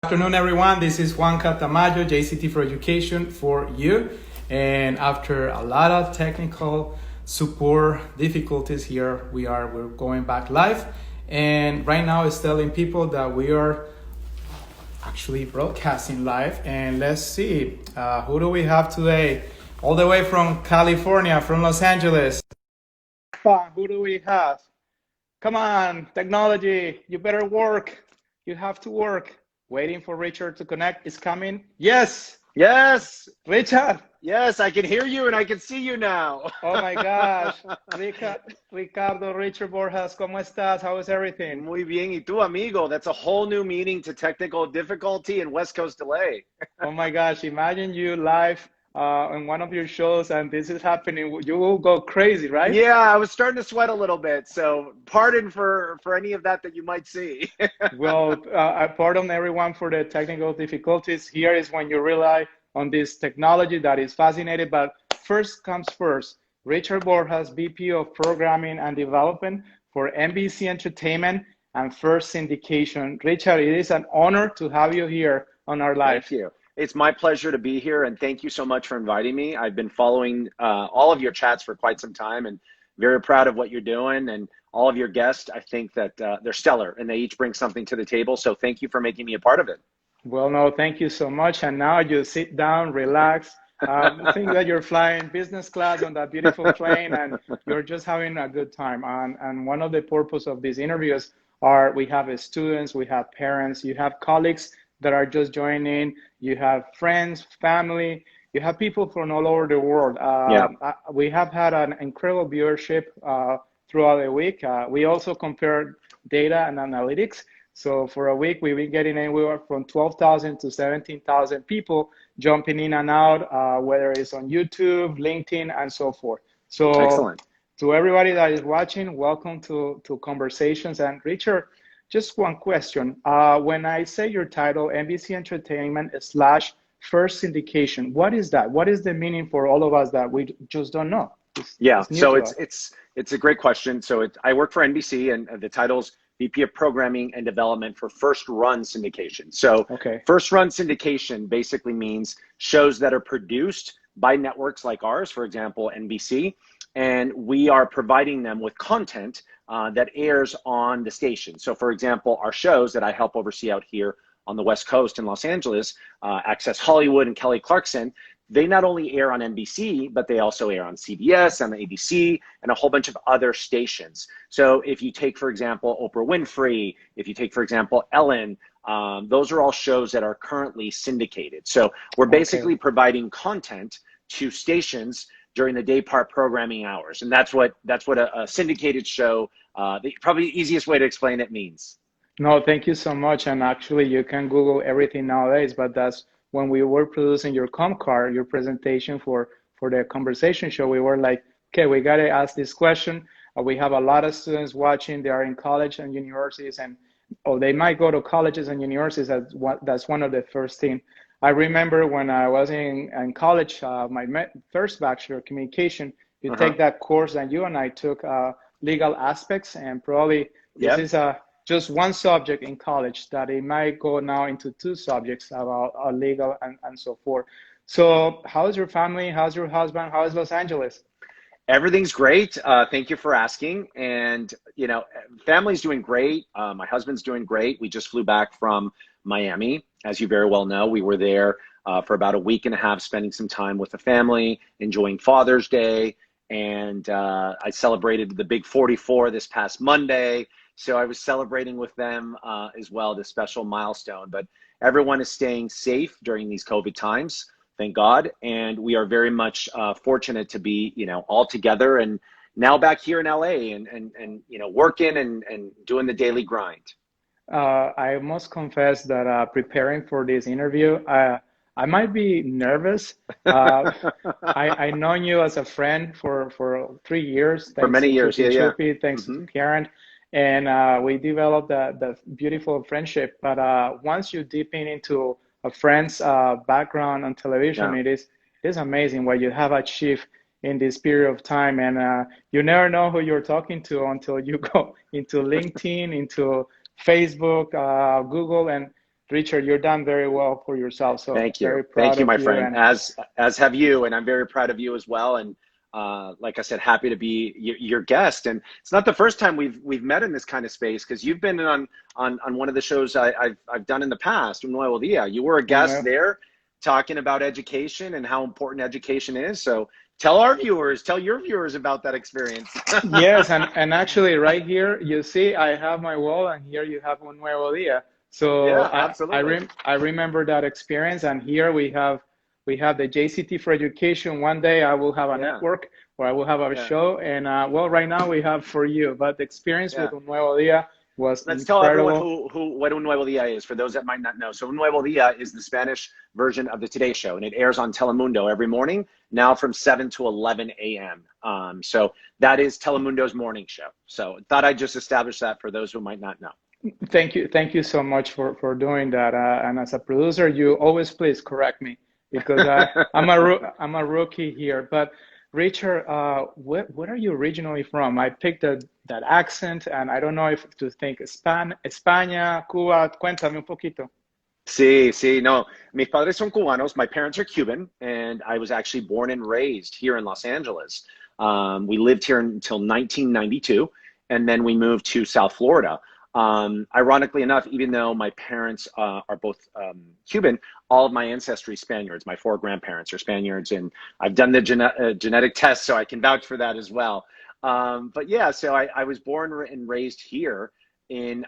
Afternoon, everyone. This is Juan Catamayo, JCT for Education for you. And after a lot of technical support difficulties here, we're going back live. And right now, it's telling people that we are actually broadcasting live. And let's see, who do we have today? All the way from California, from Los Angeles. Who do we have? Come on, technology, you better work. You have to work. Waiting for Richard to connect. Is coming. Yes. Yes. Richard. Yes, I can hear you and I can see you now. Oh my gosh. Ricardo, Richard Borjas, ¿cómo estás? How is everything? Muy bien. Y tú, amigo? That's a whole new meaning to technical difficulty and West Coast delay. Oh my gosh. Imagine you live on one of your shows and this is happening. You will go crazy, right? Yeah, I was starting to sweat a little bit. So pardon for any of that you might see. Well, I pardon everyone for the technical difficulties. Here is when you rely on this technology that is fascinating. But first comes first. Richard Borjas, VP of Programming and Development for NBC Entertainment and First Syndication. Richard, it is an honor to have you here on our live. Thank you. It's my pleasure to be here, and thank you so much for inviting me. I've been following all of your chats for quite some time and very proud of what you're doing, and all of your guests. I think that they're stellar, and they each bring something to the table, so thank you for making me a part of it. Well, no, thank you so much, and now you sit down, relax. I think that you're flying business class on that beautiful plane, and you're just having a good time. And one of the purpose of these interviews are we have students, we have parents, you have colleagues that are just joining, you have friends, family, you have people from all over the world. We have had an incredible viewership throughout the week. We also compared data and analytics. So for a week, we've been getting anywhere from 12,000 to 17,000 people jumping in and out, whether it's on YouTube, LinkedIn, and so forth. So excellent. To everybody that is watching, welcome to Conversations. And Richard, just one question. When I say your title, NBC Entertainment / First Syndication, what is that? What is the meaning for all of us that we just don't know? It's a great question. So I work for NBC, and the title's VP of Programming and Development for First Run Syndication. So First Run Syndication basically means shows that are produced by networks like ours, for example, NBC, and we are providing them with content that airs on the station. So for example, our shows that I help oversee out here on the West Coast in Los Angeles, Access Hollywood and Kelly Clarkson, they not only air on NBC, but they also air on CBS and ABC and a whole bunch of other stations. So if you take, for example, Oprah Winfrey, if you take, for example, Ellen, those are all shows that are currently syndicated. So we're basically providing content to stations during the day part programming hours. And that's what a syndicated show, probably the easiest way to explain it means. No, thank you so much. And actually you can Google everything nowadays, but that's when we were producing your card, your presentation for the conversation show, we were like, okay, we got to ask this question. We have a lot of students watching. They are in college and universities, and they might go to colleges and universities. That's one of the first things. I remember when I was in college, my first bachelor of communication, you take that course and you and I took legal aspects, and probably this is just one subject in college that it might go now into two subjects about legal and so forth. So how's your family? How's your husband? How is Los Angeles? Everything's great. Thank you for asking. And, family's doing great. My husband's doing great. We just flew back from Miami. As you very well know, we were there for about a week and a half, spending some time with the family, enjoying Father's Day. And I celebrated the big 44 this past Monday. So I was celebrating with them as well, this special milestone. But everyone is staying safe during these COVID times, thank God. And we are very much fortunate to be, all together and now back here in LA and working and doing the daily grind. I must confess that preparing for this interview, I might be nervous. I known you as a friend for 3 years. For many years, Thanks to Karen. And we developed the beautiful friendship. But once you deep into a friend's background on television, it is amazing what you have achieved in this period of time. And you never know who you're talking to until you go into LinkedIn, into Facebook, Google. And Richard, you're done very well for yourself. So Thank you. very Thank proud you, of my you. friend. And As have you, and I'm very proud of you as well. And like I said, happy to be your guest. And it's not the first time we've met in this kind of space, because you've been on one of the shows I've done in the past, Un Nuevo Dia. You were a guest there talking about education and how important education is. So tell your viewers about that experience. Yes, and actually right here, you see, I have my wall, and here you have Un Nuevo Dia. So Yeah, absolutely. I remember that experience, and here we have the JCT for education. One day I will have a network, or I will have a show, and well, right now we have for you. But the experience with Un Nuevo Dia was Let's incredible. tell everyone what Un Nuevo Dia is, for those that might not know. So Un Nuevo Dia is the Spanish version of the Today Show, and it airs on Telemundo every morning, now from 7 to 11 a.m. So that is Telemundo's morning show. So thought I'd just establish that for those who might not know. Thank you so much for doing that. And as a producer, you always please correct me, because I'm a rookie here. But Richard, what are you originally from? I picked that accent, and I don't know if to think España, Cuba. Cuéntame un poquito. Sí, no. Mis padres son cubanos. My parents are Cuban, and I was actually born and raised here in Los Angeles. We lived here until 1992, and then we moved to South Florida. Ironically enough, even though my parents are both Cuban, all of my ancestry is Spaniards. My 4 grandparents are Spaniards, and I've done the genetic test, so I can vouch for that as well. But yeah, so I was born and raised here in,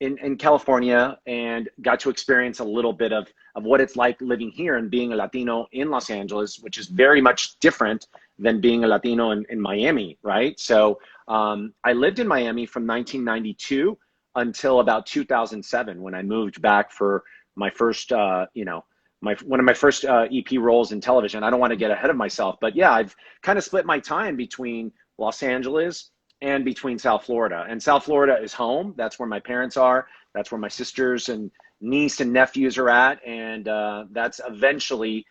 in California, and got to experience a little bit of what it's like living here and being a Latino in Los Angeles, which is very much different than being a Latino in Miami, right? So I lived in Miami from 1992 until about 2007, when I moved back for my first, one of my first EP roles in television. I don't want to get ahead of myself, but yeah, I've kind of split my time between Los Angeles and between South Florida. And South Florida is home. That's where my parents are. That's where my sisters and niece and nephews are at. And that's eventually,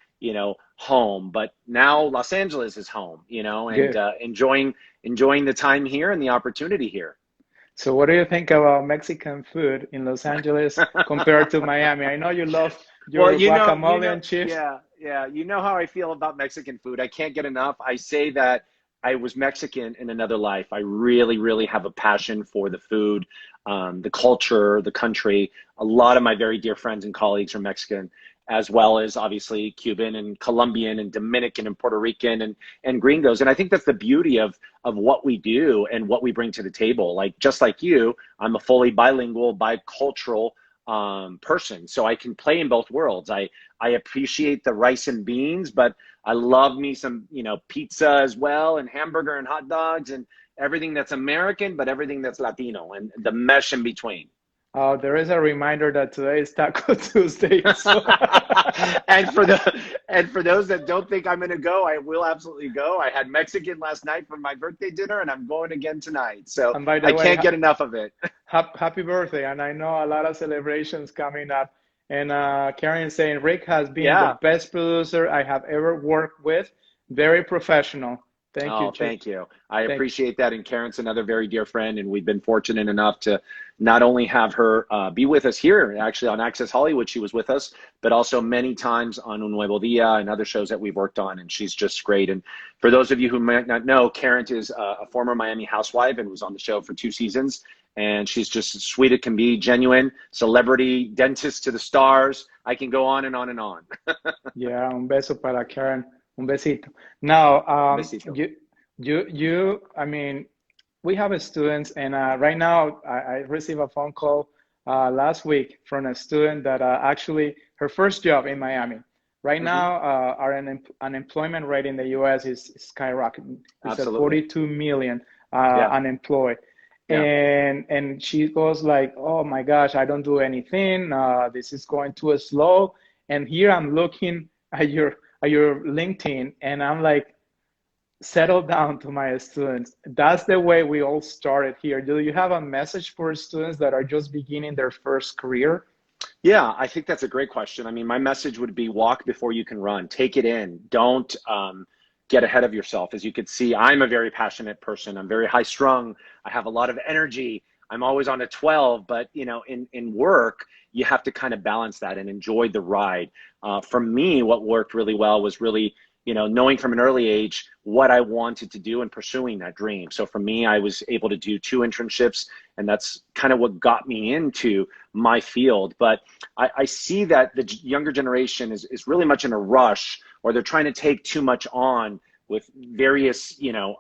home. But now Los Angeles is home, and enjoying the time here and the opportunity here. So what do you think about Mexican food in Los Angeles compared to Miami? I know you love your guacamole and chips. Yeah. You know how I feel about Mexican food. I can't get enough. I say that I was Mexican in another life. I really, really have a passion for the food, the culture, the country. A lot of my very dear friends and colleagues are Mexican, as well as obviously Cuban and Colombian and Dominican and Puerto Rican and gringos. And I think that's the beauty of what we do and what we bring to the table. Like, just like you, I'm a fully bilingual, bicultural person. So I can play in both worlds. I appreciate the rice and beans, but I love me some, pizza as well, and hamburger and hot dogs and everything that's American, but everything that's Latino and the mesh in between. There is a reminder that today is Taco Tuesday. So. and for those that don't think I'm going to go, I will absolutely go. I had Mexican last night for my birthday dinner, and I'm going again tonight. So I can't get enough of it. Happy birthday. And I know a lot of celebrations coming up. And Karen is saying, Rick has been the best producer I have ever worked with. Very professional. Thank you. Thank you. I appreciate that. And Karen's another very dear friend, and we've been fortunate enough to not only have her be with us here, actually on Access Hollywood, she was with us, but also many times on Un Nuevo Dia and other shows that we've worked on, and she's just great. And for those of you who might not know, Karen is a former Miami housewife and was on the show for 2 seasons, and she's just as sweet as can be, genuine, celebrity, dentist to the stars. I can go on and on and on. Yeah, un beso para Karen. Un besito. Now, I mean, we have students, and right now I received a phone call last week from a student that actually her first job in Miami. Right now, our unemployment rate in the U.S. is skyrocketing. It's at 42 million unemployed. Yeah. And she goes like, oh my gosh, I don't do anything. This is going too slow. And here I'm looking at your LinkedIn, and I'm like, settle down to my students. That's the way we all started here. Do you have a message for students that are just beginning their first career? Yeah, I think that's a great question. I mean, my message would be walk before you can run. Take it in. Don't get ahead of yourself. As you could see, I'm a very passionate person. I'm very high strung. I have a lot of energy. I'm always on a 12, but in work, you have to kind of balance that and enjoy the ride. For me, what worked really well was really, you know, knowing from an early age what I wanted to do and pursuing that dream. So for me, I was able to do 2 internships, and that's kind of what got me into my field. But I see that the younger generation is really much in a rush, or they're trying to take too much on with various, you know,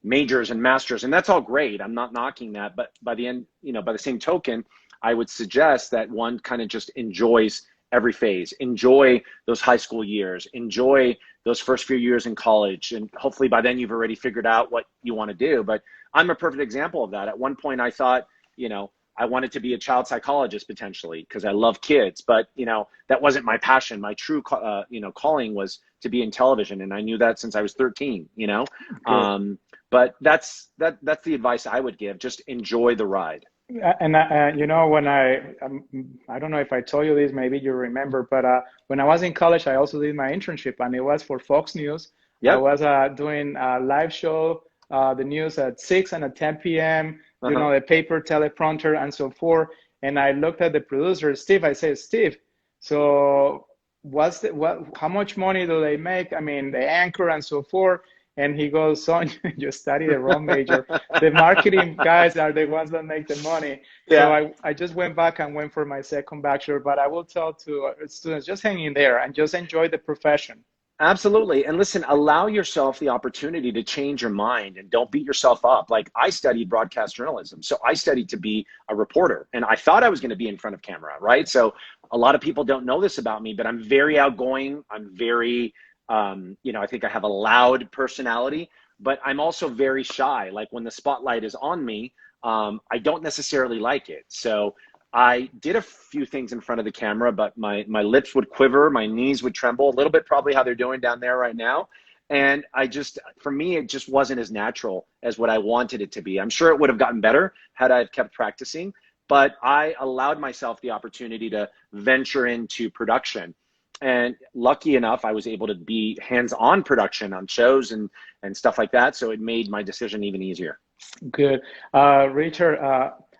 majors and masters, and that's all great. I'm not knocking that, but by the end, you know, by the same token, I would suggest that one kind of just enjoys every phase, enjoy those high school years, enjoy those first few years in college, and hopefully by then you've already figured out what you want to do. But I'm a perfect example of that. At one point I thought, you know, I wanted to be a child psychologist potentially because I love kids, but you know, that wasn't my passion. My true, you know, calling was to be in television, and I knew that since I was 13. You know, but that's the advice I would give. Just enjoy the ride. And you know, when I don't know if I told you this, maybe you remember, but when I was in college, I also did my internship, and it was for Fox News. Yep. I was doing a live show, the news at 6 and at 10 p.m. You know, the paper, teleprompter, and so forth. And I looked at the producer, Steve. I said, Steve, so how much money do they make? I mean, the anchor and so forth. And he goes, son, you studied the wrong major. The marketing guys are the ones that make the money. Yeah. So I just went back and went for my second bachelor. But I will tell to students, just hang in there and just enjoy the profession. Absolutely. And listen, allow yourself the opportunity to change your mind and don't beat yourself up. Like, I studied broadcast journalism. So I studied to be a reporter, and I thought I was going to be in front of camera, right? So a lot of people don't know this about me, but I'm very outgoing. I'm very, you know, I think I have a loud personality, but I'm also very shy. Like, when the spotlight is on me, I don't necessarily like it. So I did a few things in front of the camera, but my lips would quiver, my knees would tremble a little bit, probably how they're doing down there right now. And for me, it just wasn't as natural as what I wanted it to be. I'm sure it would have gotten better had I kept practicing, but I allowed myself the opportunity to venture into production. And lucky enough, I was able to be hands-on production on shows and stuff like that. So it made my decision even easier. Good. Richard,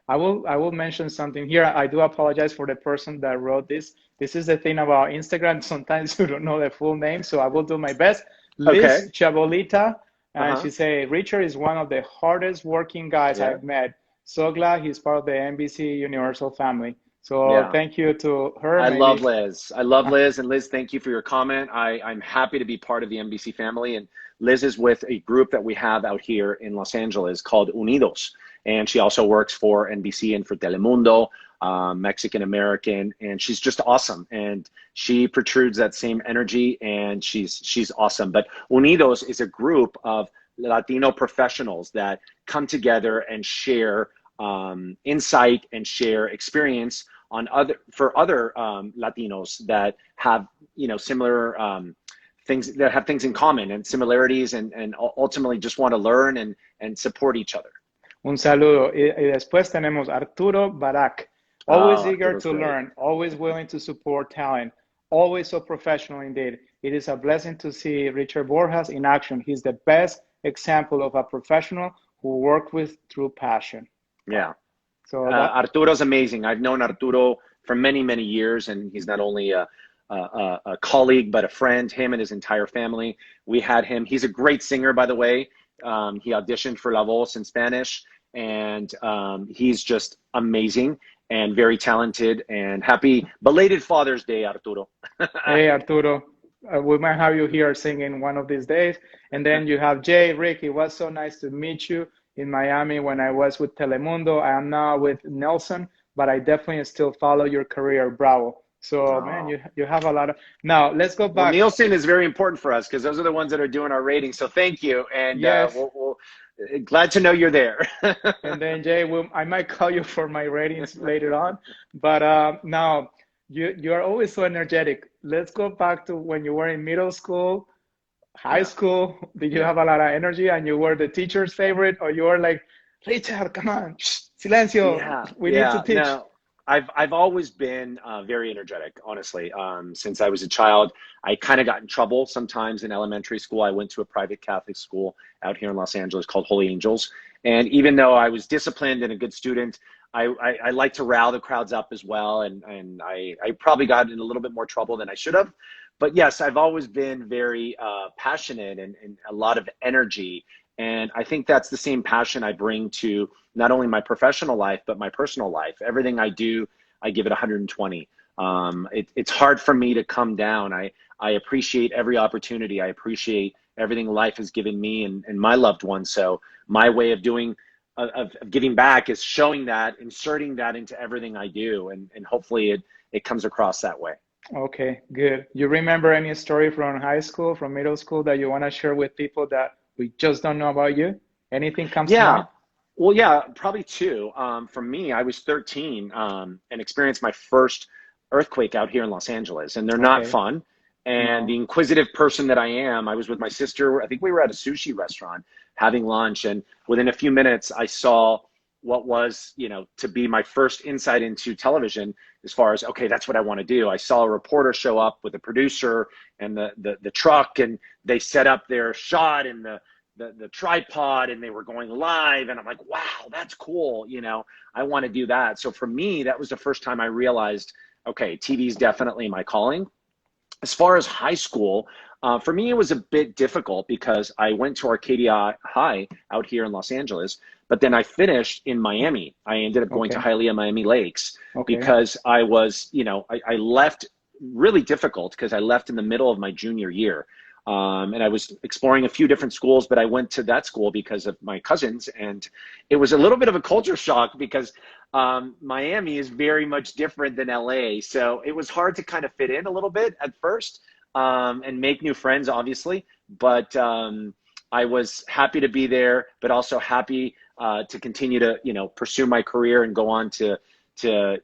I will mention something here. I do apologize for the person that wrote this. This is the thing about Instagram. Sometimes you don't know the full name, so I will do my best. Liz Chabolita, and she say, Richard is one of the hardest working guys I've met. So glad he's part of the NBC Universal family. So thank you to her. I love Liz. I love Liz. And Liz, thank you for your comment. I'm happy to be part of the NBC family. And Liz is with a group that we have out here in Los Angeles called Unidos. And she also works for NBC and for Telemundo, Mexican American, and she's just awesome. And she protrudes that same energy, and she's awesome. But Unidos is a group of Latino professionals that come together and share insight and share experience on other Latinos that have, you know, similar things, that have things in common and similarities, and ultimately just want to learn and support each other. Un saludo. Y después tenemos Arturo Barak. Always eager to learn, always willing to support talent, always so professional indeed. It is a blessing to see Richard Borjas in action. He's the best example of a professional who worked with true passion. Yeah. So Arturo's amazing. I've known Arturo for many, many years, and he's not only a colleague, but a friend, him and his entire family. We had him. He's a great singer, by the way. He auditioned for La Voz in Spanish, and he's just amazing and very talented. And happy belated Father's Day, Arturo. Hey, Arturo. We might have you here singing one of these days. And then you have Jay, Rick. It was so nice to meet you in Miami when I was with Telemundo. I am now with Nelson, but I definitely still follow your career. Bravo. So, man, you have a lot of... Now, let's go back. Well, Nielsen is very important for us because those are the ones that are doing our ratings. So thank you. And yes. We'll glad to know you're there. And then, Jay, I might call you for my ratings later on. But now, you are always so energetic. Let's go back to when you were in middle school, high school. Did you have a lot of energy and you were the teacher's favorite? Or you were like, Richard, come on, silencio, we need to teach. No. I've always been very energetic, honestly. Since I was a child, I kind of got in trouble sometimes in elementary school. I went to a private Catholic school out here in Los Angeles called Holy Angels. And even though I was disciplined and a good student, I like to rile the crowds up as well. And I probably got in a little bit more trouble than I should have. But yes, I've always been very passionate and a lot of energy. And I think that's the same passion I bring to not only my professional life, but my personal life. Everything I do, I give it 120. It's hard for me to come down. I appreciate every opportunity. I appreciate everything life has given me and my loved ones. So my way of doing, of giving back is showing that, inserting that into everything I do. And hopefully it comes across that way. Okay, good. You remember any story from high school, from middle school that you want to share with people that we just don't know about you? Anything comes to mind? Well, yeah, probably two. For me, I was 13 and experienced my first earthquake out here in Los Angeles, and they're not fun. And the inquisitive person that I am, I was with my sister. I think we were at a sushi restaurant having lunch, and within a few minutes, I saw what was, to be my first insight into television as far as, okay, that's what I want to do. I saw a reporter show up with a producer and the truck, and they set up their shot and the tripod, and they were going live. And I'm like, wow, that's cool. I want to do that. So for me, that was the first time I realized, okay, TV is definitely my calling. As far as high school, for me, it was a bit difficult because I went to Arcadia High out here in Los Angeles, but then I finished in Miami. I ended up going to Hialeah Miami Lakes because I was, I left really difficult because I left in the middle of my junior year. And I was exploring a few different schools, but I went to that school because of my cousins. And it was a little bit of a culture shock because Miami is very much different than LA. So it was hard to kind of fit in a little bit at first and make new friends, obviously. But I was happy to be there, but also happy to continue to, pursue my career and go on to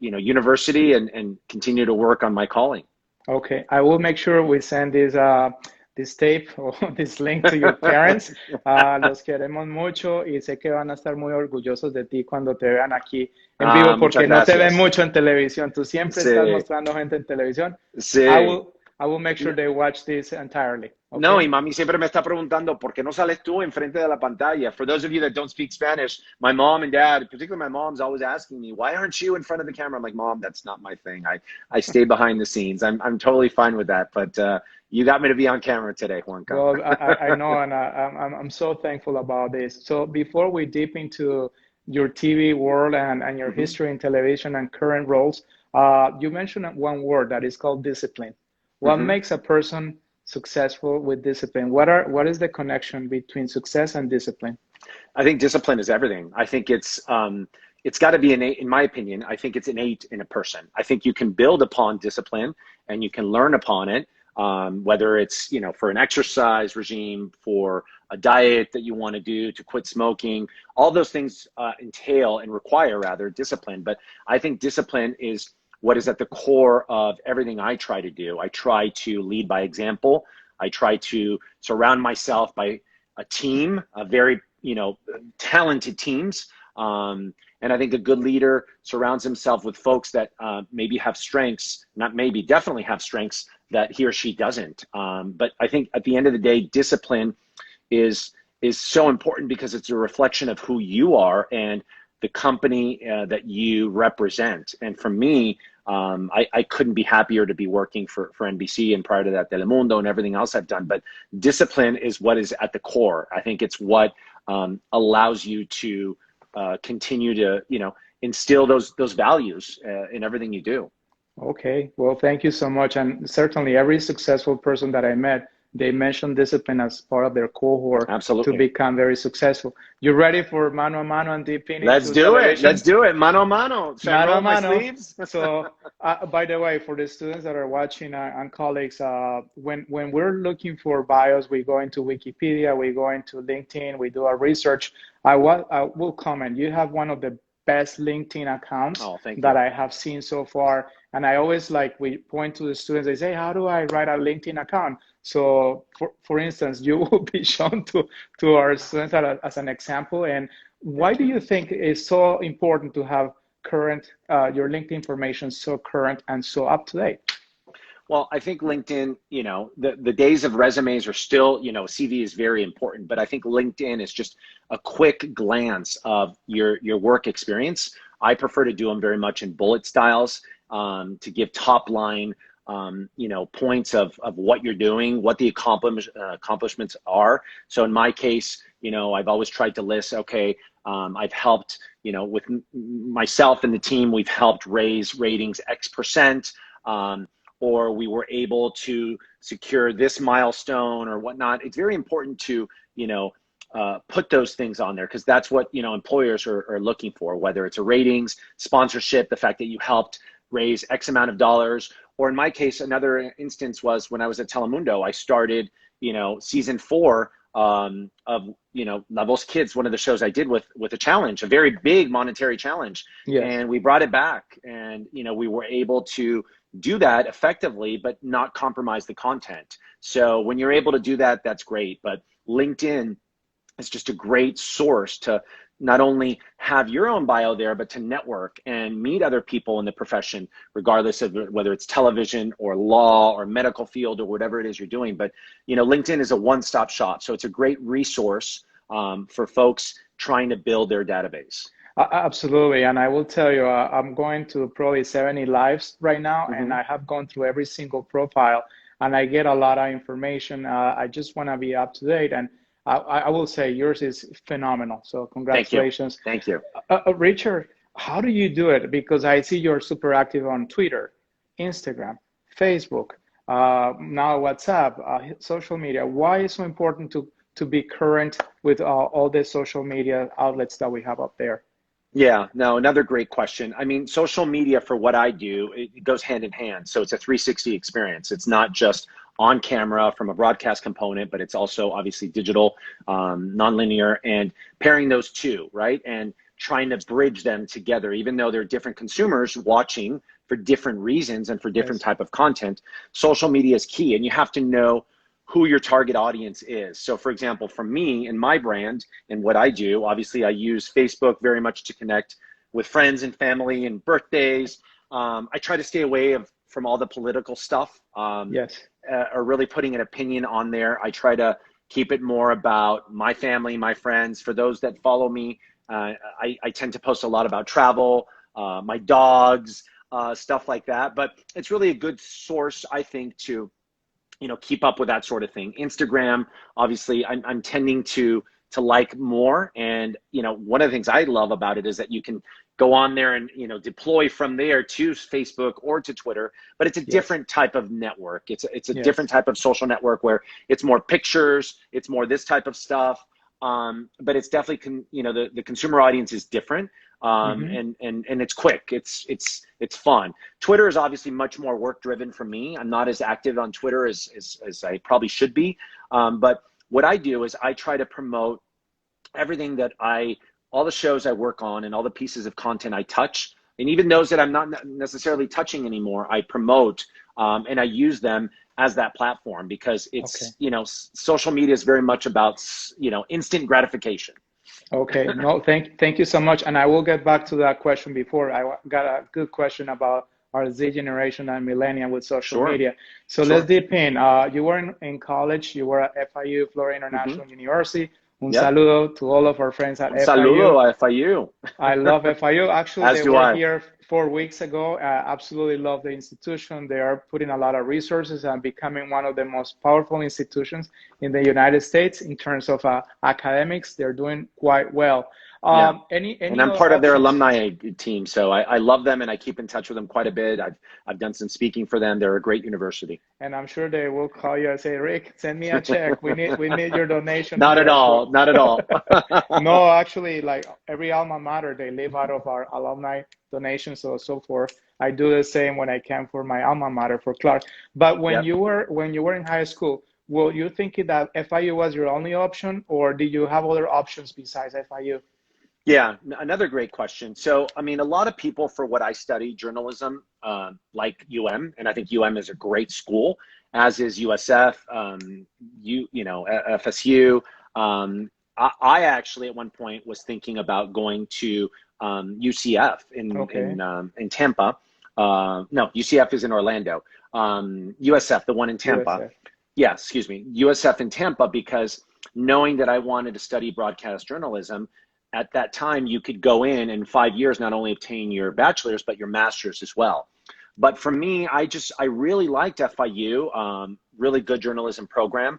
university and continue to work on my calling. Okay, I will make sure we send this tape o this link to your parents. Los queremos mucho y sé que van a estar muy orgullosos de ti cuando te vean aquí en vivo porque no te ven mucho en televisión. Tú siempre estás mostrando gente en televisión. Sí. I will make sure they watch this entirely. Okay? No, y mami siempre me está preguntando, ¿por qué no sales tú enfrente de la pantalla? For those of you that don't speak Spanish, my mom and dad, particularly my mom's always asking me, why aren't you in front of the camera? I'm like, Mom, that's not my thing. I stay behind the scenes. I'm totally fine with that. But you got me to be on camera today, Juanca. Well, I know, and I'm so thankful about this. So before we dip into your TV world and your history in television and current roles, you mentioned one word that is called discipline. What makes a person successful with discipline? What is the connection between success and discipline? I think discipline is everything. I think it's got to be innate, in my opinion. I think it's innate in a person. I think you can build upon discipline and you can learn upon it, whether it's, for an exercise regime, for a diet that you want to do, to quit smoking. All those things entail and require, rather, discipline. But I think discipline is what is at the core of everything I try to do. I try to lead by example. I try to surround myself by a team, a very, talented teams. And I think a good leader surrounds himself with folks that maybe have strengths, not maybe, definitely have strengths that he or she doesn't. But I think at the end of the day, discipline is so important because it's a reflection of who you are and the company that you represent. And for me, I couldn't be happier to be working for NBC and prior to that, Telemundo and everything else I've done. But discipline is what is at the core. I think it's what allows you to continue to, instill those values in everything you do. Okay, well, thank you so much. And certainly every successful person that I met, they mentioned discipline as part of their cohort. Absolutely. To become very successful. You ready for mano a mano and deep in? Let's do it. Let's do it. Mano a mano. Should I roll my sleeves? So, by the way, for the students that are watching and colleagues, when we're looking for bios, we go into Wikipedia, we go into LinkedIn, we do our research. I will comment. You have one of the best LinkedIn accounts that I have seen so far. And I always we point to the students, they say, how do I write a LinkedIn account? So for instance, you will be shown to our students as an example. And why do you think it's so important to have current, your LinkedIn information so current and so up to date? Well, I think LinkedIn, the days of resumes are still, CV is very important, but I think LinkedIn is just a quick glance of your work experience. I prefer to do them very much in bullet styles, to give top line, points of what you're doing, what the accomplishments are. So in my case, I've always tried to list, okay, I've helped, with myself and the team, we've helped raise ratings X%, or we were able to secure this milestone or whatnot. It's very important to, put those things on there, because that's what, employers are looking for, whether it's a ratings, sponsorship, the fact that you helped raise X amount of dollars. Or in my case, another instance was when I was at Telemundo, I started, season 4 of, Level's Kids, one of the shows I did with a challenge, a very big monetary challenge. Yes. And we brought it back, and, we were able to do that effectively, but not compromise the content. So when you're able to do that, that's great. But LinkedIn is just a great source to not only have your own bio there, but to network and meet other people in the profession, regardless of whether it's television or law or medical field or whatever it is you're doing. But, LinkedIn is a one-stop shop. So it's a great resource for folks trying to build their database. Absolutely. And I will tell you, I'm going to probably 70 lives right now, and I have gone through every single profile, and I get a lot of information. I just want to be up to date. And I will say yours is phenomenal. So congratulations. Thank you. Richard, how do you do it? Because I see you're super active on Twitter, Instagram, Facebook, now WhatsApp, social media. Why is it so important to be current with all the social media outlets that we have up there? Yeah, no, another great question. I mean, social media for what I do, it goes hand in hand. So it's a 360 experience. It's not just on camera from a broadcast component, but it's also obviously digital, nonlinear, and pairing those two, right? And trying to bridge them together, even though they're different consumers watching for different reasons and for different type of content. Social media is key, and you have to know who your target audience is. So for example, for me and my brand and what I do, obviously I use Facebook very much to connect with friends and family and birthdays. I try to stay away from all the political stuff, or really putting an opinion on there. I try to keep it more about my family, my friends. For those that follow me, I tend to post a lot about travel, my dogs, stuff like that. But it's really a good source, I think, to keep up with that sort of thing. Instagram, obviously, I'm tending to like more. And, one of the things I love about it is that you can go on there and, deploy from there to Facebook or to Twitter, but it's a different type of network. It's a different type of social network where it's more pictures, it's more this type of stuff. But it's definitely, the consumer audience is different. And it's quick. It's fun. Twitter is obviously much more work driven for me. I'm not as active on Twitter as I probably should be. But what I do is I try to promote everything that all the shows I work on and all the pieces of content I touch, and even those that I'm not necessarily touching anymore, I promote, and I use them as that platform, because it's, social media is very much about, instant gratification. Okay, no, thank you so much. And I will get back to that question before. I got a good question about our Z generation and millennial with social media. So let's deep in. You were in college, you were at FIU, Florida International University. Un saludo to all of our friends at FIU. Saludo a FIU. I love FIU. Actually, they were here 4 weeks ago. Absolutely love the institution. They are putting a lot of resources and becoming one of the most powerful institutions in the United States in terms of academics. They're doing quite well. And I'm part of their alumni team, so I love them, and I keep in touch with them quite a bit. I've done some speaking for them. They're a great university. And I'm sure they will call you and say, Rick, send me a check. We need your donation. Not at all. No, actually, like every alma mater, they live out of our alumni donations, so forth. I do the same when I can for my alma mater, for Clark. But when you were in high school, were you thinking that FIU was your only option, or did you have other options besides FIU? Yeah, another great question. So, I mean, a lot of people, for what I study, journalism, like UM, and I think UM is a great school, as is USF, FSU. I actually, at one point, was thinking about going to UCF in Tampa. No, UCF is in Orlando. USF, the one in Tampa. USF. Yeah, excuse me, USF in Tampa, because knowing that I wanted to study broadcast journalism, at that time, you could go in 5 years, not only obtain your bachelor's, but your master's as well. But for me, I really liked FIU, really good journalism program.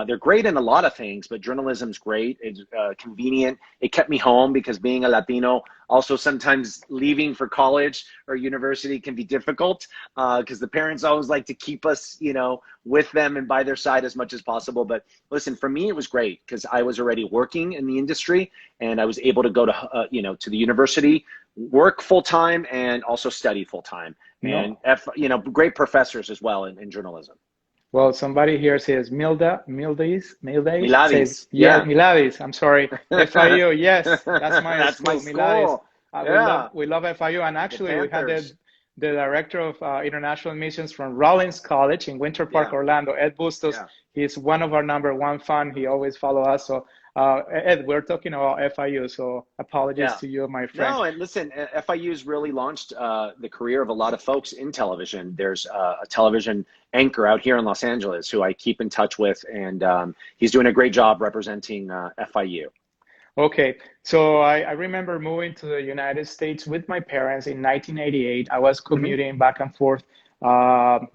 They're great in a lot of things, but journalism's great. It's convenient. It kept me home because being a Latino, also sometimes leaving for college or university can be difficult because the parents always like to keep us, you know, with them and by their side as much as possible. But listen, for me, it was great because I was already working in the industry and I was able to go to, you know, to the university, work full-time and also study full-time. And, you know, great professors as well in journalism. Well, somebody here says Mildes says, yeah, Milades. I'm sorry, FIU. Yes, that's my that's school. my school. We love FIU, and actually we had the director of international admissions from Rollins College in Winter Park, Orlando, Ed Bustos. He's one of our #1 fan. He always follows us. So Ed, we're talking about FIU, so apologies to you, my friend. No, and listen, FIU's really launched the career of a lot of folks in television. There's a television anchor out here in Los Angeles who I keep in touch with, and he's doing a great job representing FIU. Okay, so I remember moving to the United States with my parents in 1988. I was commuting back and forth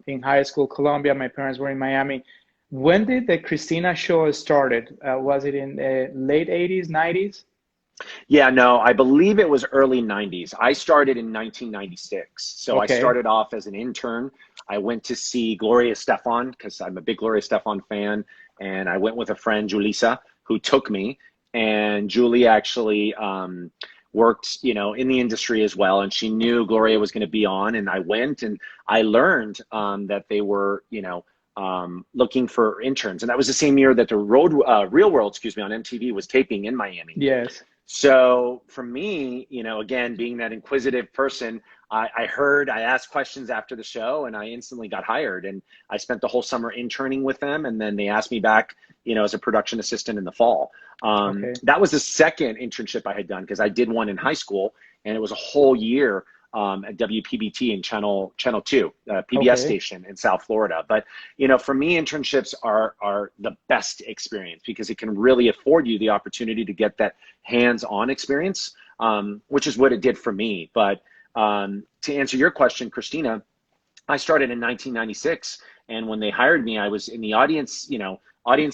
in high school, Columbia. My parents were in Miami. When did the Christina show started? Was it in the late 80s, 90s? Yeah, no, I believe it was early 90s. I started in 1996. So I started off as an intern. I went to see Gloria Estefan because I'm a big Gloria Estefan fan. And I went with a friend, Julissa, who took me. And Julie actually worked, you know, in the industry as well. And she knew Gloria was going to be on. And I went and I learned that they were, you know, looking for interns. And that was the same year that the Real World, on MTV was taping in Miami. Yes. So for me, you know, again, being that inquisitive person, I asked questions after the show and I instantly got hired. And I spent the whole summer interning with them. And then they asked me back, you know, as a production assistant in the fall. That was the second internship I had done because I did one in high school and it was a whole year at WPBT in Channel 2, PBS station in South Florida. But, you know, for me, internships are the best experience because it can really afford you the opportunity to get that hands-on experience, which is what it did for me. But to answer your question, Christina, I started in 1996. And when they hired me, I was in the audience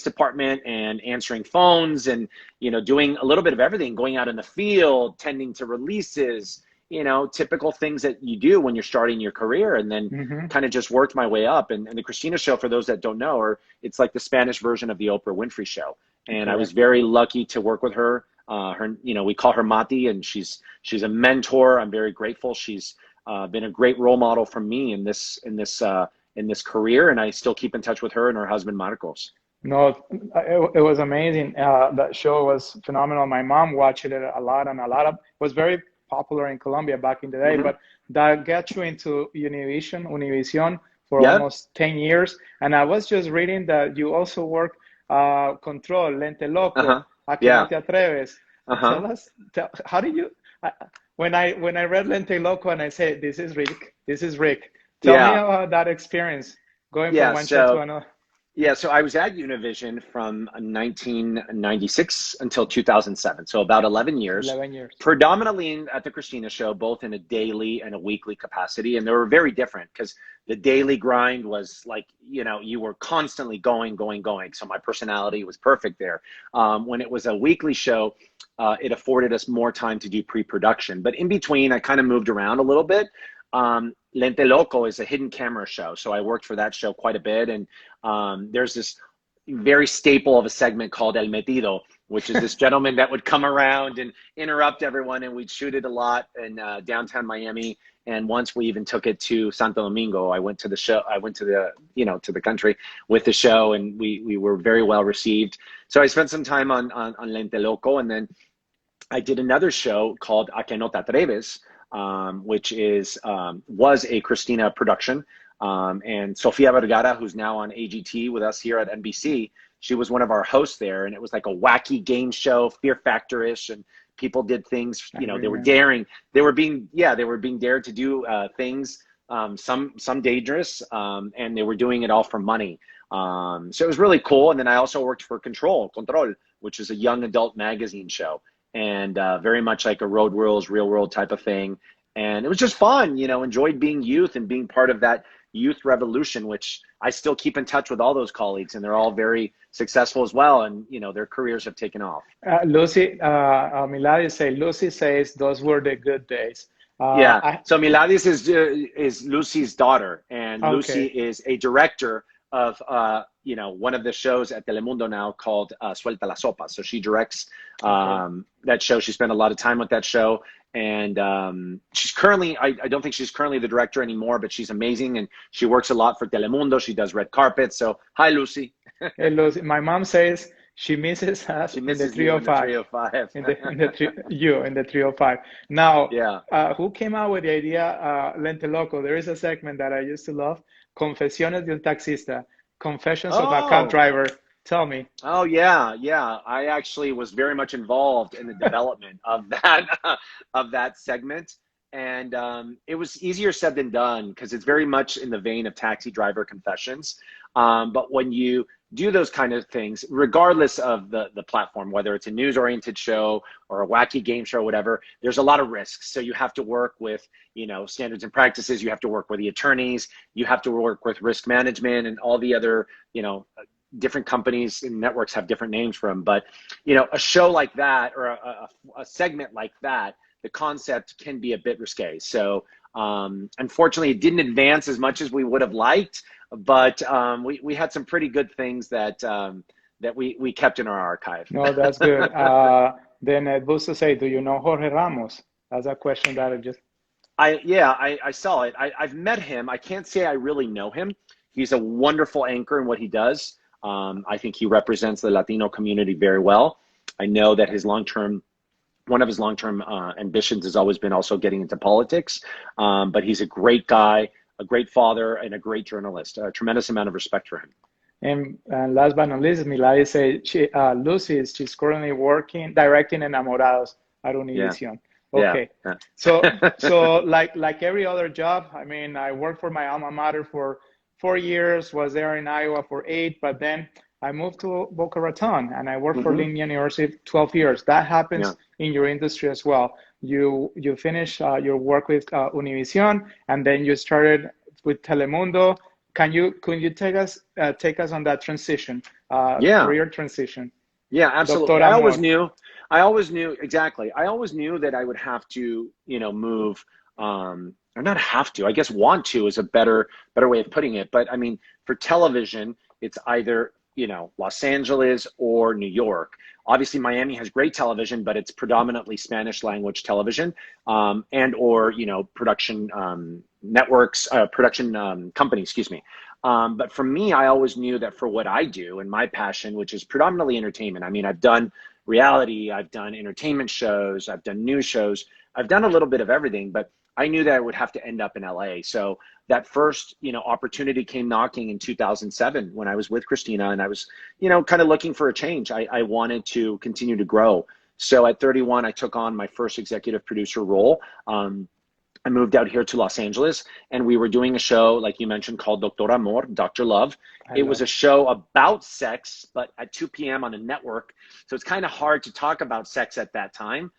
department and answering phones and, you know, doing a little bit of everything, going out in the field, tending to releases, you know, typical things that you do when you're starting your career, and then kind of just worked my way up. And the Christina show, for those that don't know, it's like the Spanish version of the Oprah Winfrey show. And I was very lucky to work with her. You know, we call her Mati, and she's a mentor. I'm very grateful. She's been a great role model for me in this career, and I still keep in touch with her and her husband Marcos. No, it was amazing. That show was phenomenal. My mom watched it a lot, and it was very popular in Colombia back in the day, but that got you into Univision for almost 10 years. And I was just reading that you also work Control, Lente Loco, A Que No Te Atreves. Tell us, how did you, when I read Lente Loco and I said, this is Rick. Tell me about that experience, going from one show to another. Yeah, so I was at Univision from 1996 until 2007, so about 11 years. 11 years. Predominantly at the Christina show, both in a daily and a weekly capacity, and they were very different because the daily grind was like, you know, you were constantly going. So my personality was perfect there. When it was a weekly show, it afforded us more time to do pre-production. But in between, I kind of moved around a little bit. Lente Loco is a hidden camera show. So I worked for that show quite a bit. And there's this very staple of a segment called El Metido, which is this gentleman that would come around and interrupt everyone. And we'd shoot it a lot in downtown Miami. And once we even took it to Santo Domingo, I went to the show. I went to the, you know, to the country with the show, and we were very well received. So I spent some time on Lente Loco. And then I did another show called A Que No Te Atreves, which was a Christina production. And Sofia Vergara, who's now on AGT with us here at NBC, she was one of our hosts there. And it was like a wacky game show, Fear Factor-ish, and people did things, you know, they were daring. They were being dared to do things, some dangerous, and they were doing it all for money. So it was really cool. And then I also worked for Control, which is a young adult magazine show. and very much like a road rules, real world type of thing. And it was just fun, you know, enjoyed being youth and being part of that youth revolution, which I still keep in touch with all those colleagues, and they're all very successful as well. And, you know, their careers have taken off. Lucy says those were the good days. Yeah. So Miladis is Lucy's daughter, and okay. Lucy is a director of, you know, one of the shows at Telemundo now called Suelta la Sopa. So she directs that show. She spent a lot of time with that show. And she's currently, I don't think she's currently the director anymore, but she's amazing. And she works a lot for Telemundo. She does red carpets. So hi, Lucy. Hey, Lucy. My mom says she misses us. She misses in the 305. In the 305. Now, who came out with the idea, Lente Loco? There is a segment that I used to love, Confesiones de un Taxista, Confessions of a Cab Driver. Tell me. Oh, yeah. I actually was very much involved in the development of that segment. And it was easier said than done because it's very much in the vein of Taxi Driver Confessions. But when you do those kind of things, regardless of the platform, whether it's a news-oriented show or a wacky game show or whatever, there's a lot of risks. So you have to work with, you know, standards and practices. You have to work with the attorneys. You have to work with risk management and all the other, you know, different companies and networks have different names for them. But, you know, a show like that or a segment like that, the concept can be a bit risque. So unfortunately, it didn't advance as much as we would have liked, but we had some pretty good things that we kept in our archive. No, that's good. Then Bustos say, do you know Jorge Ramos? That's a question that I saw it. I've met him. I can't say I really know him. He's a wonderful anchor in what he does. I think he represents the Latino community very well. I know that one of his long-term ambitions has always been also getting into politics. But he's a great guy, a great father, and a great journalist. A tremendous amount of respect for him. And last but not least, Milady said she's currently directing Enamorados at Univision. Yeah. Okay. Yeah. So like every other job, I mean, I worked for my alma mater for 4 years, was there in Iowa for 8, but then I moved to Boca Raton and I worked for Lynn University 12 years. That happens in your industry as well. You finish your work with Univision and then you started with Telemundo. Can you take us on that transition, career transition? Yeah, absolutely. I always knew exactly. I always knew that I would have to, you know, move, or not have to, I guess want to is a better way of putting it. But I mean, for television, it's either, you know, Los Angeles or New York. Obviously, Miami has great television, but it's predominantly Spanish language television, and or, you know, production networks, companies, excuse me. But for me, I always knew that for what I do and my passion, which is predominantly entertainment. I mean, I've done reality, I've done entertainment shows, I've done news shows, I've done a little bit of everything, but I knew that I would have to end up in LA. So that first, you know, opportunity came knocking in 2007 when I was with Christina and I was, you know, kind of looking for a change. I wanted to continue to grow. So at 31, I took on my first executive producer role. I moved out here to Los Angeles and we were doing a show, like you mentioned, called Amor Dr Love. It was a show about sex, but at 2 p.m. on a network. So it's kind of hard to talk about sex at that time.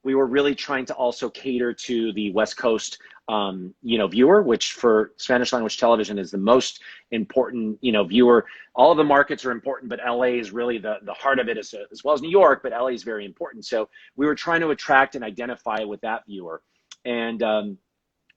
We were really trying to also cater to the West Coast, you know, viewer, which for Spanish language television is the most important, you know, viewer. All of the markets are important, but LA is really the heart of it as well as New York, but LA is very important. So we were trying to attract and identify with that viewer. And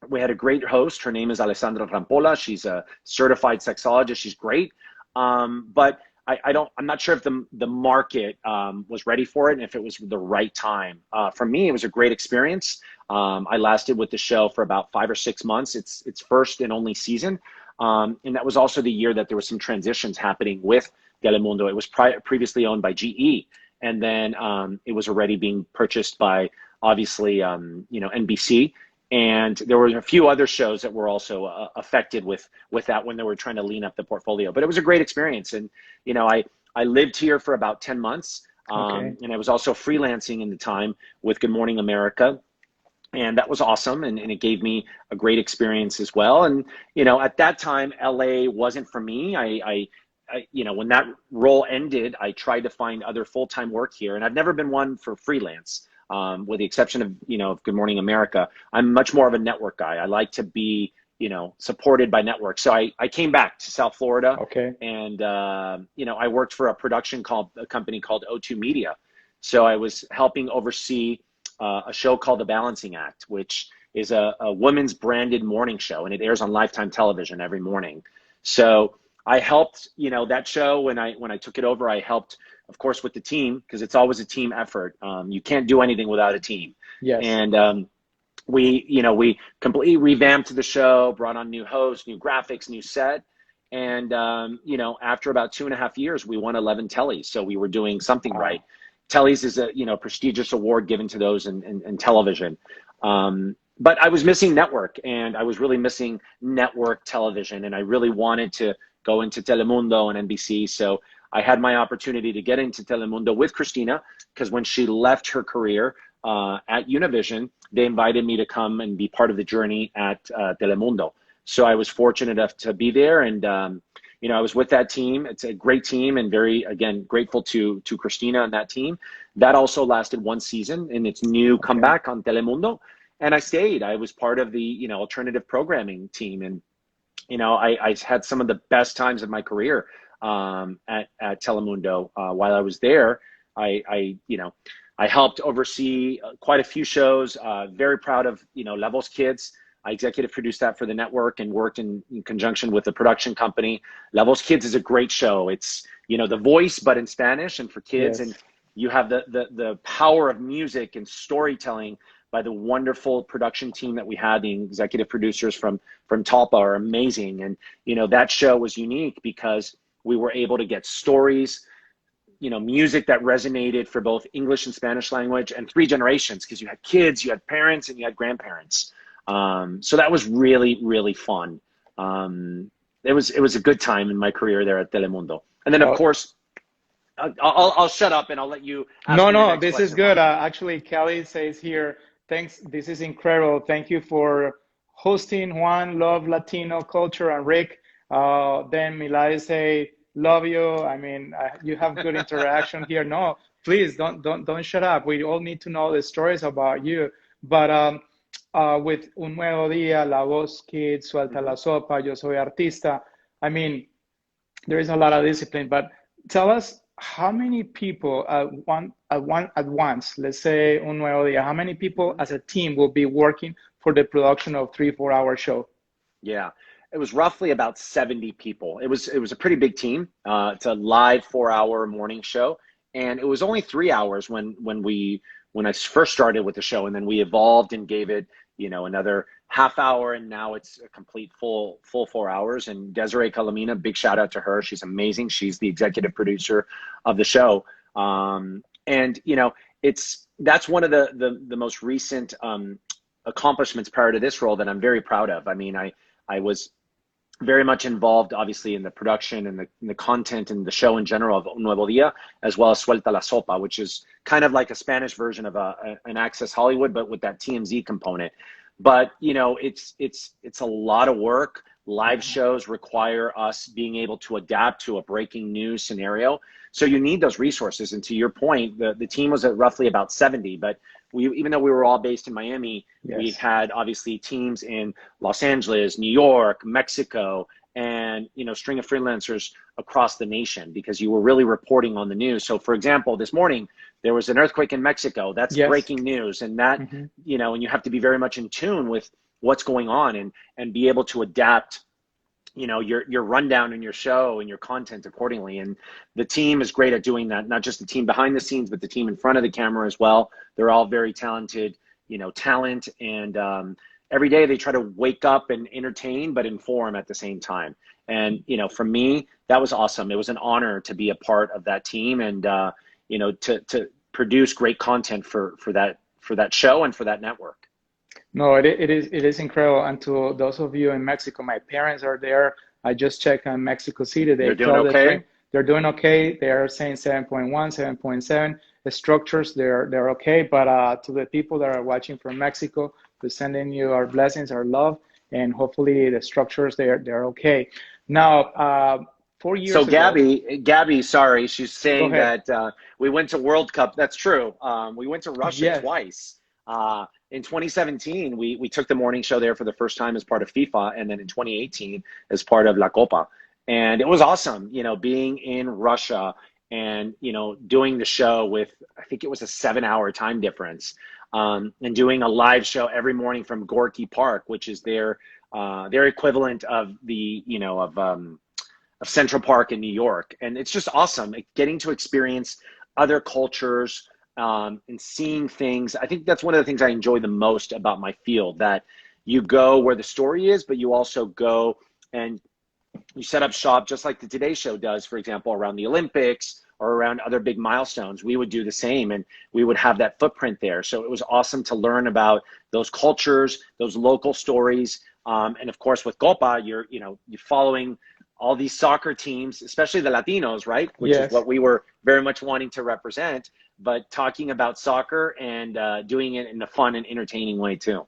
we had a great host. Her name is Alessandra Rampolla. She's a certified sexologist. She's great. But I'm not sure if the market was ready for it and if it was the right time. For me, it was a great experience. I lasted with the show for about 5 or 6 months. Its first and only season. And that was also the year that there were some transitions happening with Telemundo. It was previously owned by GE. And then it was already being purchased by, obviously, you know, NBC. And there were a few other shows that were also affected with that when they were trying to lean up the portfolio. But it was a great experience. And, you know, I lived here for about 10 months. And I was also freelancing in the time with Good Morning America. And that was awesome. And it gave me a great experience as well. And, you know, at that time, LA wasn't for me. when that role ended, I tried to find other full-time work here, and I've never been one for freelance, with the exception of Good Morning America. I'm much more of a network guy. I like to be, supported by networks. So I came back to South Florida, and I worked for a company called O2 Media. So I was helping oversee a show called The Balancing Act, which is a women's branded morning show, and it airs on Lifetime television every morning. So I helped, that show when I took it over. I helped, of course, with the team, because it's always a team effort. You can't do anything without a team. Yes. And we completely revamped the show, brought on new hosts, new graphics, new set. And, after about 2.5 years, we won 11 Tellys. So we were doing something right. Tellys is a, prestigious award given to those in television. But I was missing network, and I was really missing network television. And I really wanted to go into Telemundo and NBC. So I had my opportunity to get into Telemundo with Christina, because when she left her career at Univision, they invited me to come and be part of the journey at Telemundo. So I was fortunate enough to be there, and I was with that team. It's a great team, and very, again, grateful to Christina and that team. That also lasted 1 season in its new comeback on Telemundo, and I stayed. I was part of the alternative programming team, and I had some of the best times of my career at Telemundo. While I was there, I helped oversee quite a few shows. Very proud of Levels Kids. I executive produced that for the network and worked in conjunction with the production company. Levels Kids is a great show. It's The Voice, but in Spanish and for kids. Yes. And you have the power of music and storytelling by the wonderful production team that we had. The executive producers from Talpa are amazing. And, that show was unique because we were able to get stories, music that resonated for both English and Spanish language, and 3 generations, because you had kids, you had parents, and you had grandparents. So that was really, really fun. It was a good time in my career there at Telemundo. And then, of course, I'll shut up and I'll let you ask me the next this question. Is good. Actually, Kelly says here, thanks. This is incredible. Thank you for hosting. Juan, love Latino culture. And Rick, then Milay say, love you. I mean, you have good interaction here. No, please don't shut up. We all need to know the stories about you. But with Un Nuevo Día, La Voz Kids, Suelta la Sopa, Yo Soy Artista, I mean, there is a lot of discipline. But tell us, how many people at once, let's say Un Nuevo Día, how many people as a team will be working for the production of 3-4 hour show? Yeah, it was roughly about 70 people. It was a pretty big team. It's a live 4-hour morning show, and it was only 3 hours when I first started with the show, and then we evolved and gave it another half hour, and now it's a complete full 4 hours. And Desiree Calamina, big shout out to her. She's amazing. She's the executive producer of the show. And that's one of the most recent accomplishments prior to this role that I'm very proud of. I mean, I was very much involved, obviously, in the production and the content and the show in general of Un Nuevo Día, as well as Suelta la Sopa, which is kind of like a Spanish version of an Access Hollywood, but with that TMZ component. But it's a lot of work. Live shows require us being able to adapt to a breaking news scenario. So you need those resources. And to your point, the team was at roughly about 70, but even though we were all based in Miami, yes, we had obviously teams in Los Angeles, New York, Mexico, and a string of freelancers across the nation, because you were really reporting on the news. So for example, this morning there was an earthquake in Mexico. That's yes, breaking news, and that and you have to be very much in tune with what's going on and be able to adapt your rundown and your show and your content accordingly. And the team is great at doing that, not just the team behind the scenes, but the team in front of the camera as well. They're all very talented, talent. And every day they try to wake up and entertain, but inform at the same time. And, for me, that was awesome. It was an honor to be a part of that team and, to produce great content for that show and for that network. No, it is incredible. And to those of you in Mexico, my parents are there. I just checked on Mexico City. They're doing okay? They're doing okay. They are saying 7.1, 7.7. The structures, they're okay. But to the people that are watching from Mexico, we're sending you our blessings, our love, and hopefully the structures, they're okay. Now, 4 years So ago. Gabby, sorry, she's Go saying ahead. that we went to World Cup. That's true. We went to Russia Yes. twice. In 2017, we took the morning show there for the first time as part of FIFA, and then in 2018 as part of La Copa. And it was awesome, you know, being in Russia and, you know, doing the show with, I think it was a 7-hour time difference, and doing a live show every morning from Gorky Park, which is their equivalent of the, you know, of Central Park in New York. And it's just awesome getting to experience other cultures, and seeing things. I think that's one of the things I enjoy the most about my field, that you go where the story is, but you also go and you set up shop just like the Today Show does, for example, around the Olympics or around other big milestones. We would do the same, and we would have that footprint there. So it was awesome to learn about those cultures, those local stories. And of course, with Copa, you're following all these soccer teams, especially the Latinos, right? Which Yes. is what we were very much wanting to represent, but talking about soccer and doing it in a fun and entertaining way too.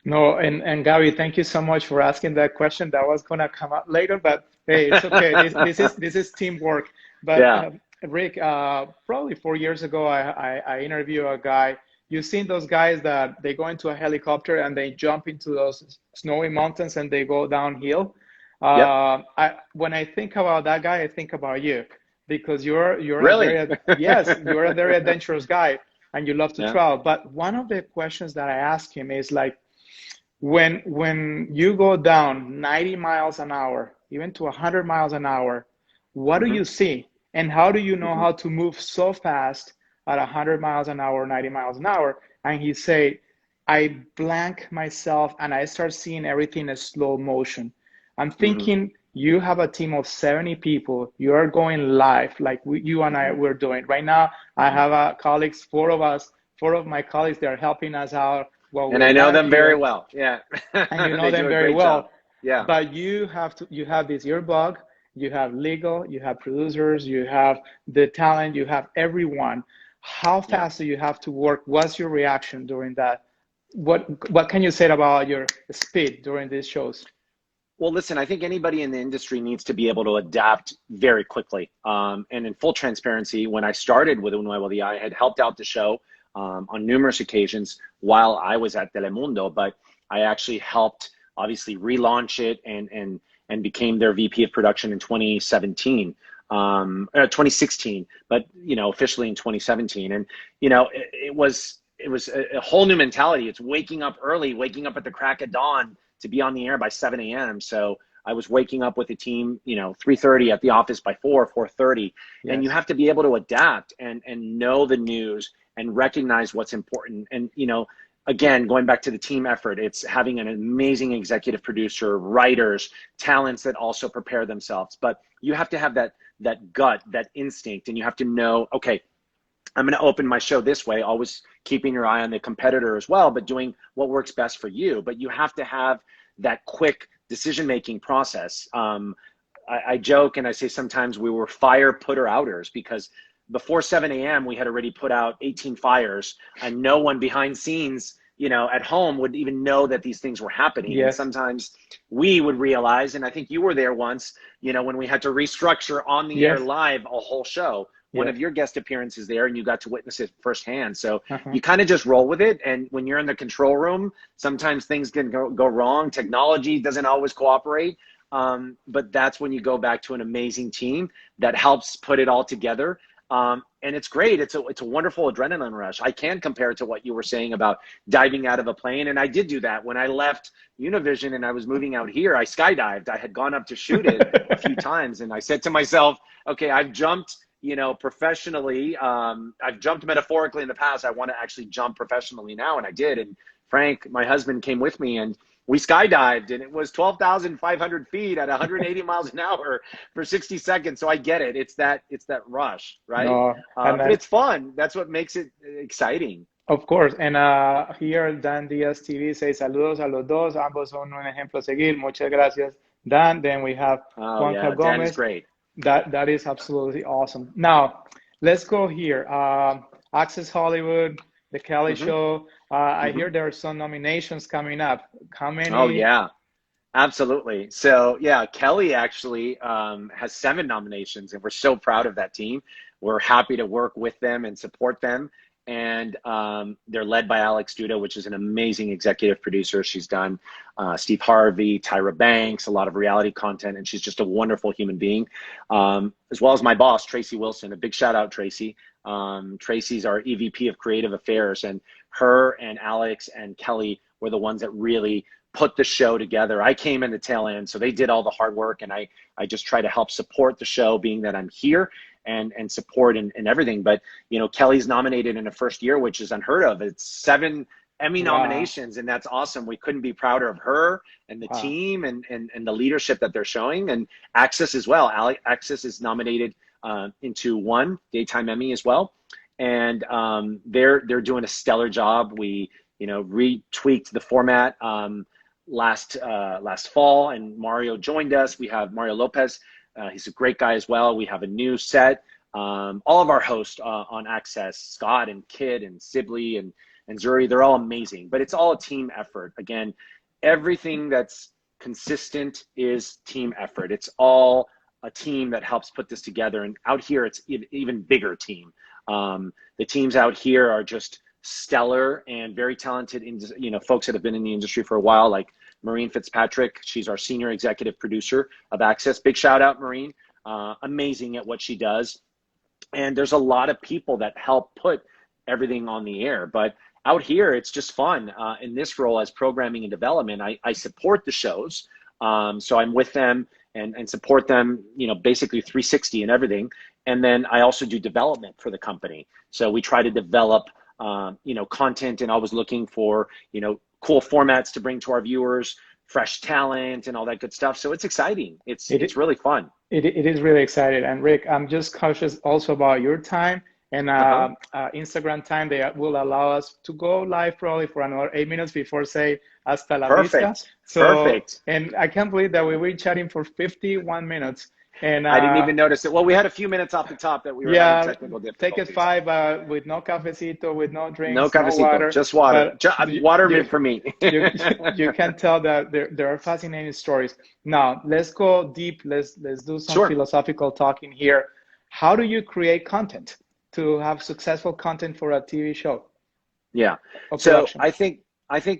No, and Gabby, thank you so much for asking that question. That was gonna come up later, but hey, it's okay. This is teamwork. But Yeah. Rick, probably 4 years ago, I interviewed a guy. You've seen those guys that they go into a helicopter and they jump into those snowy mountains and they go downhill. Yep. When I think about that guy, I think about you because you're Really? a very, yes, you're a very adventurous guy and you love to Yeah. travel. But one of the questions that I ask him is like, when you go down 90 miles an hour, even to 100 miles an hour, what do you see? And how do you know how to move so fast at 100 miles an hour, 90 miles an hour? And he said, I blank myself and I start seeing everything in slow motion. I'm thinking you have a team of 70 people. You are going live like you and I were doing. Right now, I have colleagues, four of my colleagues, they're helping us out. Well, And we're I know live them very here. well. Yeah. And you know They them do a very great job. well. Yeah. But you have this earbug, you have legal, you have producers, you have the talent, you have everyone. How fast do you have to work? What's your reaction during that? What can you say about your speed during these shows? Well, listen, I think anybody in the industry needs to be able to adapt very quickly. And in full transparency, when I started with Un Nuevo Dia, I had helped out the show on numerous occasions while I was at Telemundo, but I actually helped obviously relaunch it and became their VP of production in 2016, but you know, officially in 2017. And you know, it was a whole new mentality. It's waking up early, waking up at the crack of dawn to be on the air by 7 a.m. So I was waking up with the team, you know, 3:30 at the office by 4:30. Yes. And you have to be able to adapt and know the news and recognize what's important. And, you know, again, going back to the team effort, it's having an amazing executive producer, writers, talents that also prepare themselves. But you have to have that gut, that instinct, and you have to know, okay, I'm going to open my show this way, always keeping your eye on the competitor as well, but doing what works best for you. But you have to have that quick decision-making process. I joke and I say sometimes we were fire putter outers because before 7 a.m. we had already put out 18 fires and no one behind scenes, you know, at home would even know that these things were happening. Yes. And sometimes we would realize, and I think you were there once, you know, when we had to restructure on the air live a whole show. One of your guest appearances there and you got to witness it firsthand. So you kind of just roll with it. And when you're in the control room, sometimes things can go wrong. Technology doesn't always cooperate. But that's when you go back to an amazing team that helps put it all together. And it's great. It's a wonderful adrenaline rush. I can compare it to what you were saying about diving out of a plane. And I did do that when I left Univision and I was moving out here. I skydived. I had gone up to shoot it a few times. And I said to myself, okay, I've jumped, you know, professionally. I've jumped metaphorically in the past. I want to actually jump professionally now. And I did. And Frank, my husband, came with me and we skydived and it was 12,500 feet at 180 miles an hour for 60 seconds. So I get it. It's that rush, right? No, but it's fun. That's what makes it exciting. Of course. And here Dan Diaz TV says, saludos a los dos. Ambos son un ejemplo a seguir. Muchas gracias, Dan. Then we have Juanca Gomez. Dan is great. That is absolutely awesome. Now, let's go here. Access Hollywood, The Kelly Show. I hear there are some nominations coming up. How many? Oh, yeah. Absolutely. So yeah, Kelly actually has 7 nominations, and we're so proud of that team. We're happy to work with them and support them. And they're led by Alex Duda, which is an amazing executive producer. She's done Steve Harvey, Tyra Banks, a lot of reality content, and she's just a wonderful human being. As well as my boss, Tracy Wilson. A big shout out, Tracy. Tracy's our EVP of Creative Affairs, and her and Alex and Kelly were the ones that really put the show together. I came in the tail end, so they did all the hard work, and I just try to help support the show, being that I'm here and support and everything. But you know, Kelly's nominated in her first year, which is unheard of. It's 7 Emmy nominations, and that's awesome. We couldn't be prouder of her and the team and the leadership that they're showing. And Access as well. Access is nominated into 1 Daytime Emmy as well, and they're doing a stellar job. We retweaked the format last fall, and Mario joined us. We have Mario Lopez. He's a great guy as well. We have a new set. All of our hosts on Access, Scott and Kid and Sibley and Zuri, they're all amazing, but it's all a team effort. Again, everything that's consistent is team effort. It's all a team that helps put this together. And out here, it's an even bigger team. The teams out here are just stellar and very talented, folks that have been in the industry for a while, like Maureen Fitzpatrick. She's our senior executive producer of Access. Big shout out, Maureen. Amazing at what she does. And there's a lot of people that help put everything on the air. But out here, it's just fun. In this role as programming and development, I support the shows. So I'm with them and support them, basically 360 and everything. And then I also do development for the company. So we try to develop content, and always looking for, cool formats to bring to our viewers, fresh talent and all that good stuff. So it's exciting. It's really fun. It is really exciting. And Rick, I'm just cautious also about your time and Instagram time. They will allow us to go live probably for another 8 minutes before say hasta la vista. So, perfect. And I can't believe that we were chatting for 51 minutes. And I didn't even notice it. Well, we had a few minutes off the top that we were having technical difficulties. Take it 5 with no cafecito, with no drinks, no cafecito, no water, just water. Water for me. you can tell that there are fascinating stories. Now let's go deep. Let's do some philosophical talking here. How do you create content to have successful content for a TV show? Yeah. So I think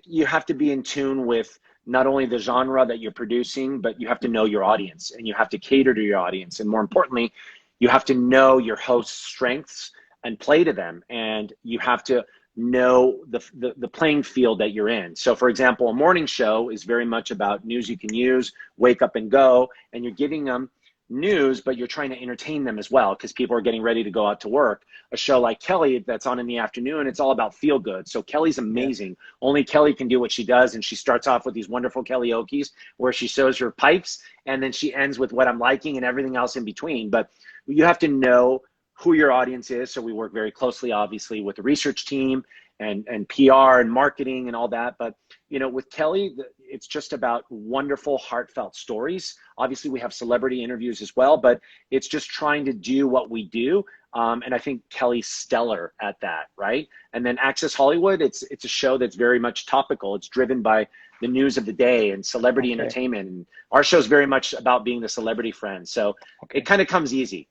you have to be in tune with not only the genre that you're producing, but you have to know your audience, and you have to cater to your audience. And more importantly, you have to know your host's strengths and play to them. And you have to know the playing field that you're in. So for example, a morning show is very much about news you can use, wake up and go, and you're giving them news, but you're trying to entertain them as well, because people are getting ready to go out to work. A show like Kelly that's on in the afternoon, it's all about feel good. So Kelly's amazing. Yeah. Only Kelly can do what she does, and she starts off with these wonderful Kellyokies where she shows her pipes, and then she ends with what I'm liking and everything else in between. But you have to know who your audience is. So we work very closely, obviously, with the research team and PR and marketing and all that. But with Kelly, it's just about wonderful, heartfelt stories. Obviously, we have celebrity interviews as well, but it's just trying to do what we do. And I think Kelly's stellar at that, right? And then Access Hollywood, it's a show that's very much topical. It's driven by the news of the day and celebrity entertainment. And our show is very much about being the celebrity friend. So it kind of comes easy,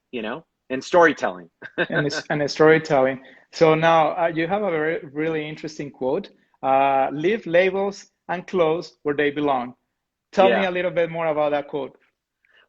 and storytelling. and storytelling. So now you have a really interesting quote. Leave labels and clothes where they belong. Tell me a little bit more about that quote.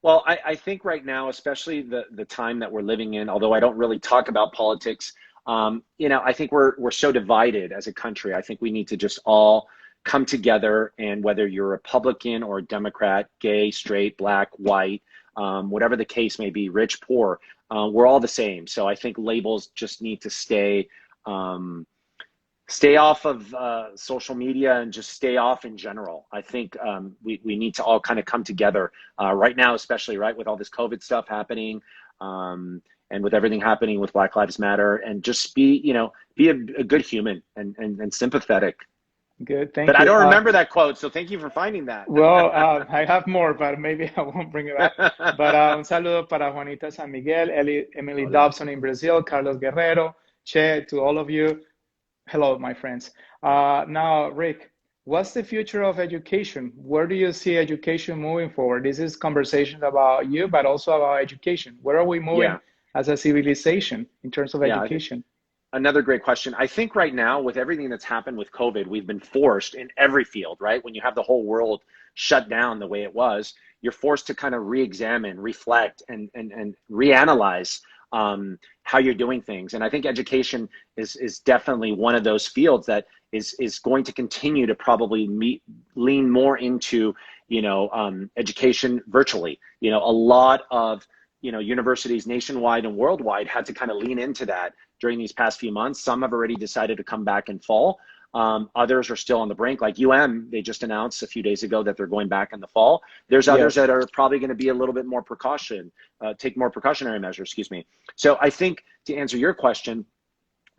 Well, I think right now, especially the time that we're living in, although I don't really talk about politics, I think we're so divided as a country. I think we need to just all come together, and whether you're Republican or Democrat, gay, straight, black, white, whatever the case may be, rich, poor, we're all the same. So I think labels just need to stay off of social media and just stay off in general. I think we need to all kind of come together right now, especially with all this COVID stuff happening, and with everything happening with Black Lives Matter, and just be a good human and sympathetic. Good, thank you. But I don't remember that quote, so thank you for finding that. Well, I have more, but maybe I won't bring it up. But un saludo para Juanita San Miguel, Emily Dobson in Brazil, Carlos Guerrero, Che, to all of you. Hello, my friends. Now, Rick, what's the future of education? Where do you see education moving forward? This is conversations about you, but also about education. Where are we moving as a civilization in terms of education? Another great question. I think right now, with everything that's happened with COVID, we've been forced in every field, right? When you have the whole world shut down the way it was, you're forced to kind of re-examine, reflect, and reanalyze how you're doing things. And I think education is definitely one of those fields that is going to continue to probably lean more into, education virtually. A lot of, universities nationwide and worldwide had to kind of lean into that during these past few months. Some have already decided to come back in fall. Others are still on the brink, like they just announced a few days ago that they're going back in the fall. There's others that are probably going to be a little bit more take more precautionary measures, excuse me. So I think, to answer your question,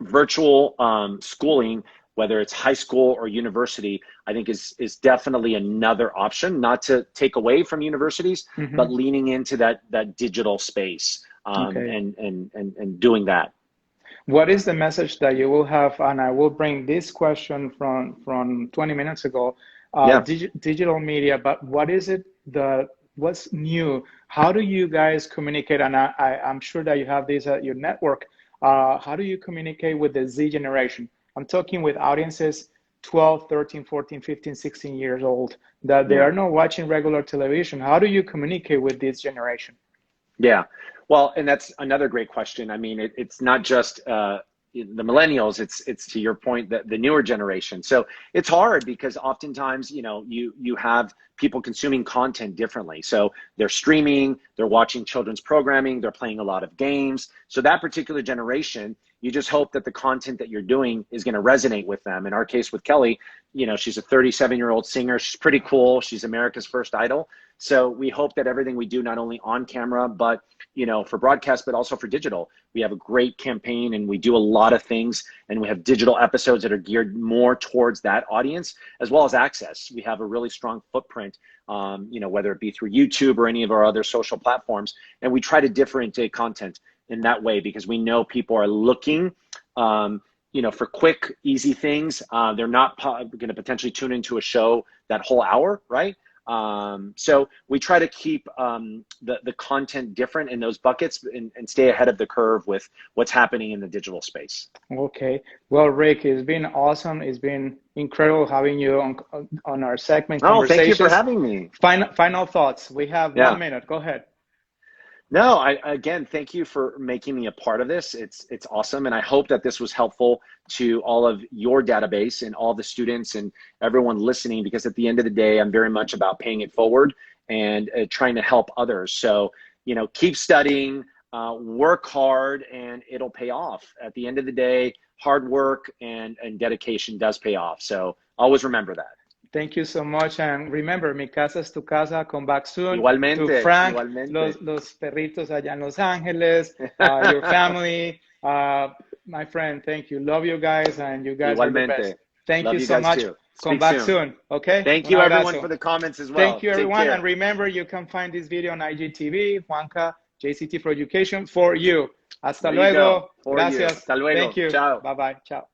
virtual schooling, whether it's high school or university, I think is definitely another option, not to take away from universities, but leaning into that digital space and doing that. What is the message that you will have? And I will bring this question from 20 minutes ago, digital media, but what is it what's new? How do you guys communicate? And I'm sure that you have this at your network. How do you communicate with the Z generation? I'm talking with audiences 12, 13, 14, 15, 16 years old, that they are not watching regular television. How do you communicate with this generation? Yeah, well, and that's another great question. I mean, it's not just the millennials, it's to your point, the newer generation. So it's hard because oftentimes, you have people consuming content differently. So they're streaming, they're watching children's programming, they're playing a lot of games. So that particular generation, you just hope that the content that you're doing is going to resonate with them. In our case with Kelly, she's a 37-year-old singer. She's pretty cool. She's America's First Idol. So we hope that everything we do, not only on camera, but, for broadcast, but also for digital, we have a great campaign and we do a lot of things, and we have digital episodes that are geared more towards that audience, as well as access. We have a really strong footprint, whether it be through YouTube or any of our other social platforms. And we try to differentiate content in that way because we know people are looking, for quick, easy things. They're not going to potentially tune into a show that whole hour, right? So we try to keep the content different in those buckets and stay ahead of the curve with what's happening in the digital space. Okay. Well, Rick, it's been awesome. It's been incredible having you on our segment. Oh, thank you for having me. Final thoughts. We have 1 minute. Go ahead. No, again, thank you for making me a part of this. It's awesome. And I hope that this was helpful to all of your database and all the students and everyone listening, because at the end of the day, I'm very much about paying it forward and trying to help others. So, keep studying, work hard, and it'll pay off. At the end of the day, hard work and dedication does pay off. So always remember that. Thank you so much. And remember, mi casa es tu casa. Come back soon. Igualmente. To Frank, igualmente. Los perritos allá en Los Ángeles, your family. My friend, thank you. Love you guys, and you guys are the best. Thank you so much. Come back soon. Okay? Thank you, everyone, for the comments as well. Thank you, everyone. And remember, you can find this video on IGTV, Juanca, JCT for Education, for you. Hasta luego. Gracias. Hasta luego. Thank you. Ciao. Bye-bye. Ciao.